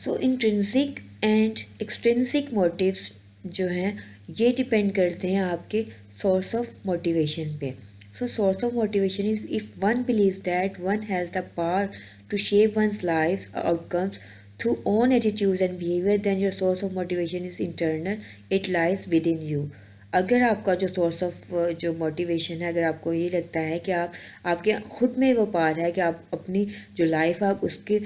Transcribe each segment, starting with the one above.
So intrinsic and extrinsic motives जो हैं ये डिपेंड करते हैं आपके सोर्स ऑफ मोटिवेशन पे. So source of motivation is if one believes that one has the power to shape one's life outcomes through own attitudes and behavior, then your source of motivation is internal, it lies within you. अगर आपका जो source of जो motivation है, अगर आपको ये लगता है कि आप आपके खुद में वो पावर है कि आप अपनी जो लाइफ आप उसके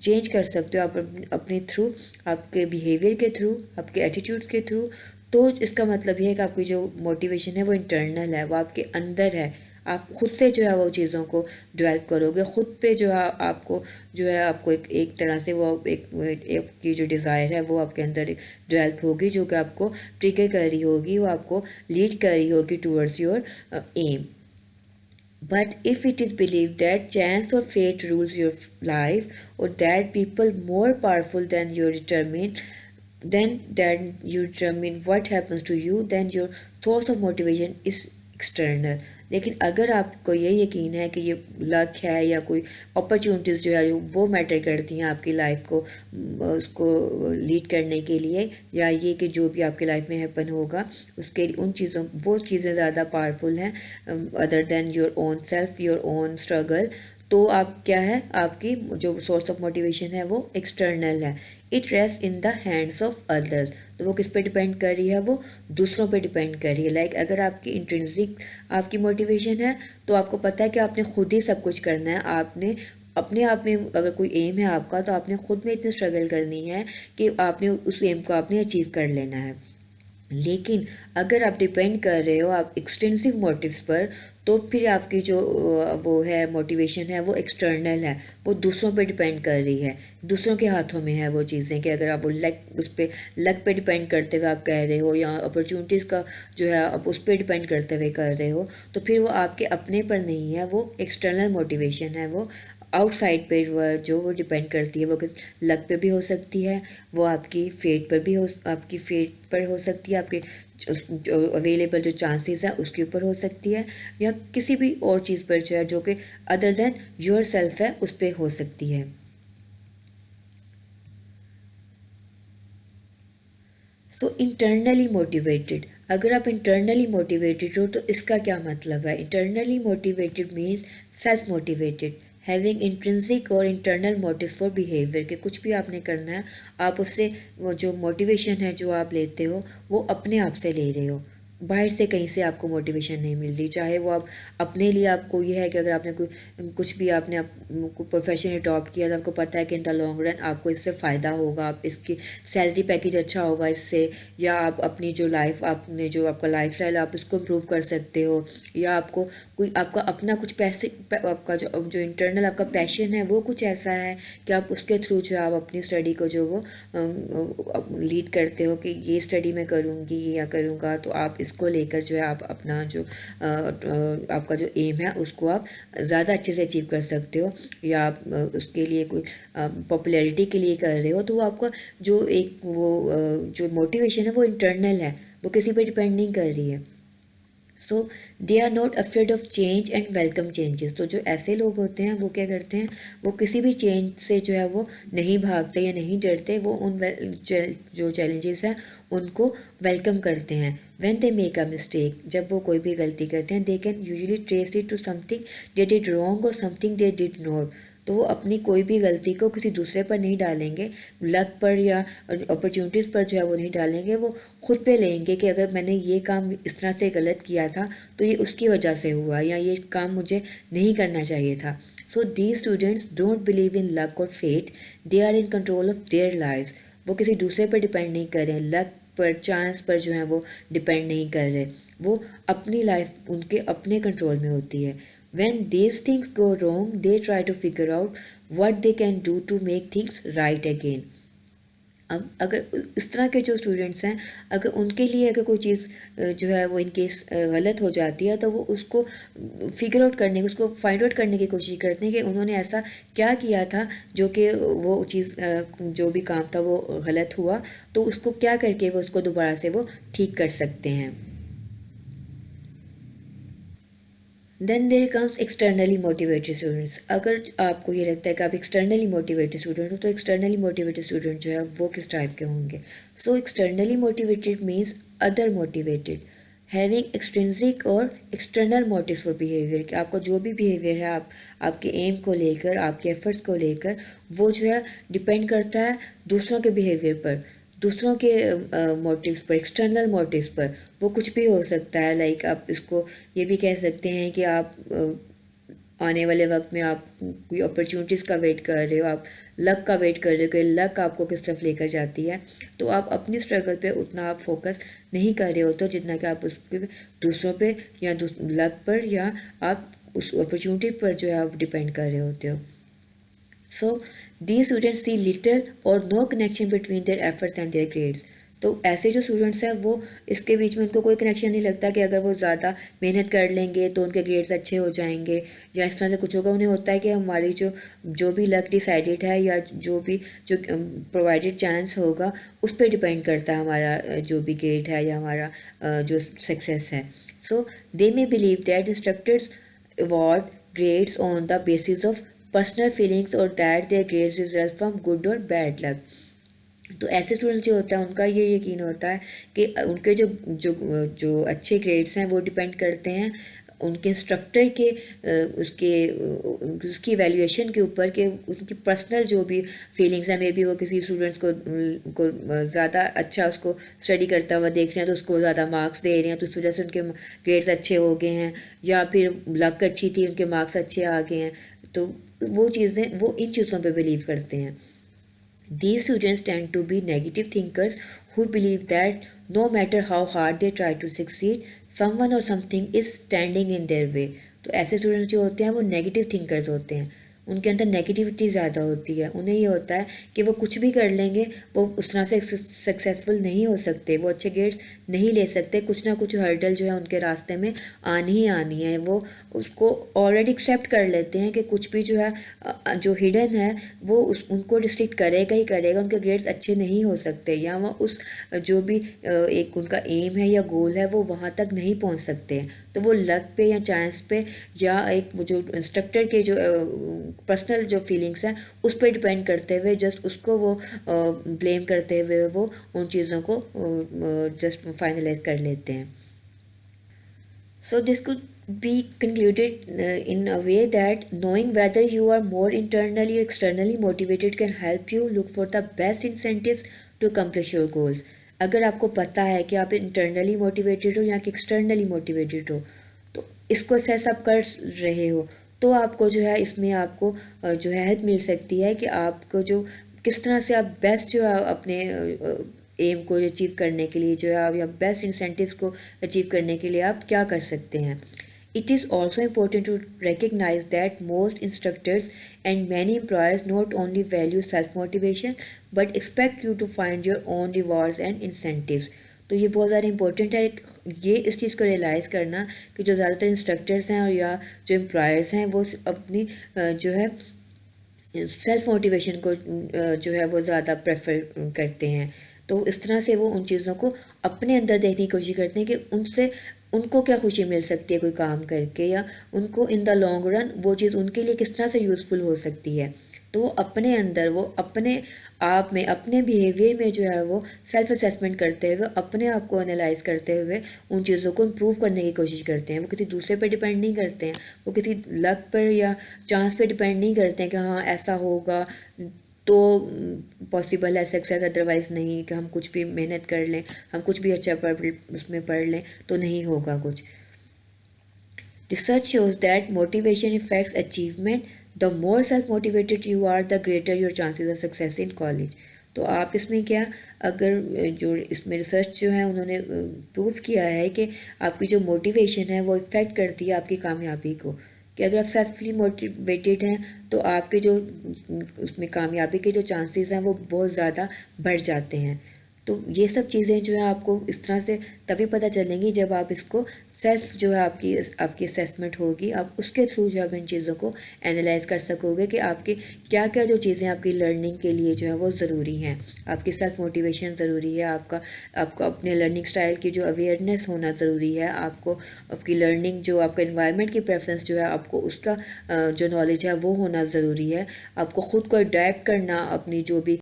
चेंज कर सकते हो, आप अपने थ्रू, आपके बिहेवियर के थ्रू, आपके एटीट्यूड्स के थ्रू, तो इसका मतलब ये है कि आपकी जो मोटिवेशन है वो इंटरनल है, वो आपके अंदर है. आप खुद से जो है वो चीज़ों को डेवलप करोगे, खुद पे जो है आपको जो है आपको एक तरह से वो एक की जो डिज़ायर है वो आपके अंदर डेवलप होगी, जो कि आपको ट्रिगर कर रही होगी, वो आपको लीड कर रही होगी towards your aim. But if it is believed that chance or fate rules your life, or that people more powerful than you determine what happens to you, then your source of motivation is external. लेकिन अगर आपको ये यकीन है कि ये luck है या कोई अपॉर्चुनिटीज़ जो है वो मैटर करती हैं आपकी लाइफ को उसको लीड करने के लिए, या ये कि जो भी आपकी लाइफ में हैपन होगा उसके उन चीज़ों वो चीज़ें ज़्यादा पावरफुल हैं other than your own self, your own struggle, तो आप क्या है, आपकी जो सोर्स ऑफ मोटिवेशन है वो एक्सटर्नल है. It rest in the hands of others. तो वो किस पे डिपेंड कर रही है, वो दूसरों पे डिपेंड कर रही है. लाइक अगर आपकी इंट्रिंसिक आपकी मोटिवेशन है तो आपको पता है कि आपने खुद ही सब कुछ करना है, आपने अपने आप में अगर कोई एम है आपका तो आपने खुद में इतनी स्ट्रगल करनी है कि आपने उस एम को आपने अचीव कर लेना है. लेकिन अगर आप डिपेंड कर रहे हो आप एक्सटेंसिव मोटिव्स पर, तो फिर आपकी जो वो है मोटिवेशन है वो एक्सटर्नल है, वो दूसरों पे डिपेंड कर रही है, दूसरों के हाथों में है वो चीज़ें. कि अगर आप वो उस पर लक पे डिपेंड करते हुए आप कह रहे हो, या अपॉर्चुनिटीज़ का जो है आप उस पर डिपेंड करते हुए कर रहे हो, तो फिर वो आपके अपने पर नहीं है, वो एक्सटर्नल मोटिवेशन है, वो आउटसाइड पे जो वो डिपेंड करती है. वो लक पे भी हो सकती है, वो आपकी फेट पर भी आपकी फेट पर हो सकती है, आपके जो अवेलेबल जो चांसेस है उसके ऊपर हो सकती है, या किसी भी और चीज़ पर जो है जो कि अदर देन योर सेल्फ है उस पर हो सकती है. सो इंटरनली मोटिवेटेड, अगर आप इंटरनली मोटिवेटेड हो तो इसका क्या मतलब है. Internally motivated means self motivated, having intrinsic और इंटरनल मोटिव फॉर बिहेवियर, के कुछ भी आपने करना है आप उससे वो जो मोटिवेशन है जो आप लेते हो वो अपने आप से ले रहे हो, बाहर से कहीं से आपको मोटिवेशन नहीं मिल रही. चाहे वो आप अपने लिए, आपको ये है कि अगर आपने कुछ भी आपने प्रोफेशन अडॉप्ट किया तो आपको पता है कि इन द लॉन्ग रन आपको इससे फ़ायदा होगा, आप इसकी सैलरी पैकेज अच्छा होगा इससे, या आप अपनी जो लाइफ आपने जो आपका लाइफ स्टाइल आप इसको इम्प्रूव कर सकते हो, या आपको कोई आपका अपना कुछ पैसे आपका जो इंटरनल आपका पैशन है वो कुछ ऐसा है कि आप उसके थ्रू जो आप अपनी स्टडी को जो वो लीड करते हो कि ये स्टडी मैं करूँगी या करूँगा, तो आप इसको लेकर जो है आप अपना जो आपका जो एम है उसको आप ज़्यादा अच्छे से अचीव कर सकते हो, या आप उसके लिए कोई पॉपुलैरिटी के लिए कर रहे हो, तो वो आपका जो एक वो जो मोटिवेशन है वो इंटरनल है, वो किसी पर डिपेंड नहीं कर रही है. So they are not afraid of change and welcome changes. तो जो ऐसे लोग होते हैं वो क्या करते हैं, वो किसी भी चेंज से जो है वो नहीं भागते या नहीं डरते, वो उन जो चैलेंजेस हैं उनको वेलकम करते हैं. When they make a mistake, जब वो कोई भी गलती करते हैं, they can usually trace it to something they did wrong और समथिंग दे डिड नॉट. तो वो अपनी कोई भी गलती को किसी दूसरे पर नहीं डालेंगे, लक पर या अपॉर्चुनिटीज़ पर जो है वो नहीं डालेंगे, वो खुद पे लेंगे कि अगर मैंने ये काम इस तरह से गलत किया था तो ये उसकी वजह से हुआ, या ये काम मुझे नहीं करना चाहिए था. So these students don't believe in luck और fate, they are in control of their lives. वो किसी दूसरे पर डिपेंड नहीं कर रहे, लक पर चांस पर जो है वो डिपेंड नहीं कर रहे, वो अपनी लाइफ उनके अपने कंट्रोल में होती है. When these things go wrong, they try to figure out what they can do to make things right again. अब अगर इस तरह के जो स्टूडेंट्स हैं, अगर उनके लिए अगर कोई चीज़ जो है वो इनकेस गलत हो जाती है तो वो उसको फिगर आउट करने उसको फाइंड आउट करने की कोशिश करते हैं कि उन्होंने ऐसा क्या किया था जो कि वो चीज़ जो भी काम था वो गलत हुआ, तो उसको क्या करके वो उसको दोबारा से वो ठीक कर सकते हैं. Then there comes externally motivated students. अगर आपको ये लगता है कि आप एक्सटर्नली मोटिवेटेड स्टूडेंट हो, तो एक्सटर्नली मोटिवेटेड स्टूडेंट जो है वो किस टाइप के होंगे? So externally motivated means other motivated, having extrinsic और एक्सटर्नल मोटिव फॉर बिहेवियर, कि आपका जो भी बिहेवियर है आपके एम को लेकर, आपके एफर्ट्स को लेकर, वो जो है डिपेंड करता है दूसरों के बिहेवियर पर, दूसरों के मोटिव्स पर, एक्सटर्नल मोटिव्स पर। वो कुछ भी हो सकता है, लाइक आप इसको ये भी कह सकते हैं कि आप आने वाले वक्त में आप कोई अपॉर्चुनिटीज़ का वेट कर रहे हो, आप लक का वेट कर रहे हो कि लक आपको किस तरफ लेकर जाती है, तो आप अपनी स्ट्रगल पे उतना आप फोकस नहीं कर रहे होते जितना कि आप उसके दूसरों पे या लक पर या आप उस अपॉर्चुनिटी पर जो है आप डिपेंड कर रहे होते हो। So these students see little or no connection between their efforts and their grades. तो ऐसे जो स्टूडेंट्स हैं वो इसके बीच में उनको कोई कनेक्शन नहीं लगता कि अगर वो ज़्यादा मेहनत कर लेंगे तो उनके ग्रेड्स अच्छे हो जाएंगे या इस तरह से कुछ होगा। उन्हें होता है कि हमारी जो भी लक डिसाइडेड है या जो प्रोवाइडेड चांस होगा उस पर डिपेंड करता है हमारा जो भी ग्रेड है या हमारा जो सक्सेस है। So they may believe that instructors award grades on the basis of personal feelings और that their grades result from good और बैड लक। तो ऐसे स्टूडेंट्स जो होता है उनका ये यकीन होता है कि उनके जो जो जो अच्छे ग्रेड्स हैं वो डिपेंड करते हैं उनके इंस्ट्रक्टर के उसकी वैल्यूएशन के ऊपर, कि उनकी पर्सनल जो भी फीलिंग्स हैं, मे बी वो किसी स्टूडेंट्स को ज़्यादा अच्छा उसको स्टडी करता हुआ देख रहे हैं तो उसको ज़्यादा मार्क्स दे रहे हैं तो उस वजह से उनके ग्रेड्स अच्छे हो गए हैं, या फिर लक अच्छी थी उनके मार्क्स अच्छे आ गए हैं। तो वो चीज़ें वो इन चीज़ों पे बिलीव करते हैं। These students tend to be negative thinkers who believe that no matter how hard they try to succeed, someone or something is standing in their way. तो ऐसे स्टूडेंट्स जो होते हैं वो नेगेटिव थिंकर्स होते हैं, उनके अंदर नेगेटिविटी ज़्यादा होती है। उन्हें ये होता है कि वो कुछ भी कर लेंगे वो उस तरह से सक्सेसफुल नहीं हो सकते, वो अच्छे ग्रेड्स नहीं ले सकते, कुछ ना कुछ हर्डल जो है उनके रास्ते में आनी ही आनी है। वो उसको ऑलरेडी एक्सेप्ट कर लेते हैं कि कुछ भी जो है जो हिडन है वो उनको डिस्ट्रिक्ट करेगा ही करेगा, उनके ग्रेड्स अच्छे नहीं हो सकते या वो उस जो भी एक उनका एम है या गोल है वो वहाँ तक नहीं पहुँच सकते हैं। तो वो लक पे या चांस पे या एक जो इंस्ट्रक्टर के जो पर्सनल जो फीलिंग्स हैं उस पर डिपेंड करते हुए जस्ट उसको वो ब्लेम करते हुए वो उन चीज़ों को जस्ट फाइनलाइज कर लेते हैं। So this could be concluded in a way that knowing whether you are more internally or externally motivated can help you look for the best incentives to accomplish your goals. अगर आपको पता है कि आप internally motivated हो या कि externally motivated हो तो इसको सेस अप कर रहे हो तो आपको जो है इसमें आपको जो है हेल्प मिल सकती है कि आपको जो किस तरह से आप बेस्ट जो है अपने एम को अचीव करने के लिए जो है आप या बेस्ट इंसेंटिव्स को अचीव करने के लिए आप क्या कर सकते हैं। It is also important to recognize that most instructors and many employers not only value self-motivation but expect you to find your own rewards and incentives. तो ये बहुत ज़्यादा इम्पोर्टेंट है ये इस चीज़ को रियलाइज़ करना कि जो ज़्यादातर इंस्ट्रक्टर्स हैं और या जो एम्प्लॉयर्स हैं वो अपनी जो है सेल्फ मोटिवेशन को जो है वो ज़्यादा प्रेफर करते हैं। तो इस तरह से वो उन चीज़ों को अपने अंदर देखने की कोशिश करते हैं कि उनसे उनको क्या खुशी मिल सकती है कोई काम करके, या उनको इन द लॉन्ग रन वो चीज़ उनके लिए किस तरह से यूज़फुल हो सकती है। तो वो अपने अंदर वो अपने आप में अपने बिहेवियर में जो है वो सेल्फ असेसमेंट करते हुए अपने आप को एनालाइज करते हुए उन चीज़ों को इम्प्रूव करने की कोशिश करते हैं। वो किसी दूसरे पर डिपेंड नहीं करते हैं, वो किसी लक पर या चांस पर डिपेंड नहीं करते हैं कि हाँ ऐसा होगा तो पॉसिबल है सक्सेस, अदरवाइज़ नहीं, कि हम कुछ भी मेहनत कर लें, हम कुछ भी अच्छा उसमें पढ़ लें तो नहीं होगा कुछ। Research shows that motivation affects achievement, the more self motivated you are the greater your chances of success in college. तो आप इसमें क्या अगर जो इसमें रिसर्च जो है उन्होंने प्रूव किया है कि आपकी जो मोटिवेशन है वो इफ़ेक्ट करती है आपकी कामयाबी को, कि अगर आप सेल्फली मोटिवेटेड हैं तो आपके जो उसमें कामयाबी के जो चांसेस हैं वो बहुत ज़्यादा बढ़ जाते हैं। तो ये सब चीज़ें जो है आपको इस तरह से तभी पता चलेंगी जब आप इसको सेल्फ जो है आपकी असेसमेंट होगी, आप उसके थ्रू जो है इन चीज़ों को एनालाइज कर सकोगे कि आपकी क्या क्या जो चीज़ें आपकी लर्निंग के लिए जो है वो ज़रूरी हैं। आपकी सेल्फ मोटिवेशन ज़रूरी है, आपको अपने लर्निंग स्टाइल की जो अवेयरनेस होना ज़रूरी है, आपको आपकी लर्निंग जो आपका इन्वायरमेंट की प्रेफरेंस जो है आपको उसका जो नॉलेज है वो होना ज़रूरी है। आपको ख़ुद को अडेप्ट करना, अपनी जो भी